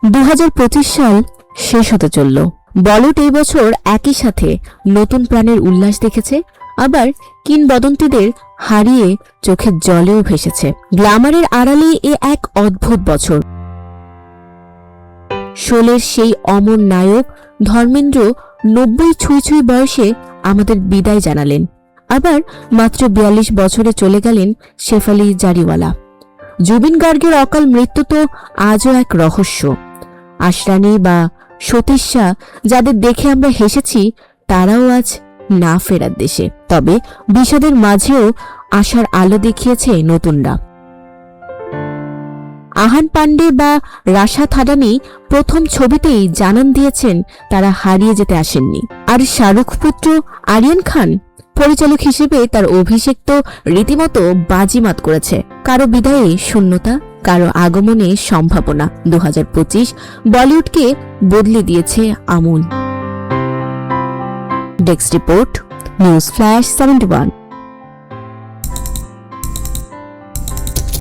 2025 সাল শেষ হতে চলল। বলিউড এই বছর একই সাথে নতুন প্রাণের উল্লাস দেখেছে, আবার কিংবদন্তিদের হারিয়ে চোখের জলেও ভেসেছে। গ্ল্যামারের আড়ালে এ এক অদ্ভুত বছর। শোলের সেই অমর নায়ক ধর্মেন্দ্র 90 ছুঁই ছুঁই বয়সে আমাদের বিদায় জানালেন। আবার মাত্র 42 বছরে চলে গেলেন শেফালি জারিওয়ালা। জুবিন গার্গের অকাল মৃত্যু তো আজও এক রহস্য। আশরানী বা সতীশা যাদের দেখে আমরা হেসেছি, তারাও আজ না ফেরার দেশে। তবে বিষাদের মাঝেও আশার আলো দেখিয়েছে নতুনরা। আহান পান্ডে বা রাশা থাডানি প্রথম ছবিতেই জানান দিয়েছেন তারা হারিয়ে যেতে আসেননি। আর শাহরুখ পুত্র আরিয়ান খান পরিচালক হিসেবে তার অভিষেক তো রীতিমতো বাজিমাত করেছে। কারো বিদায়ে শূন্যতা, কারো আগমনে সম্ভাবনা। 2025 বলিউডকে বদলে দিয়েছে আমূল। Desk report, news flash 71।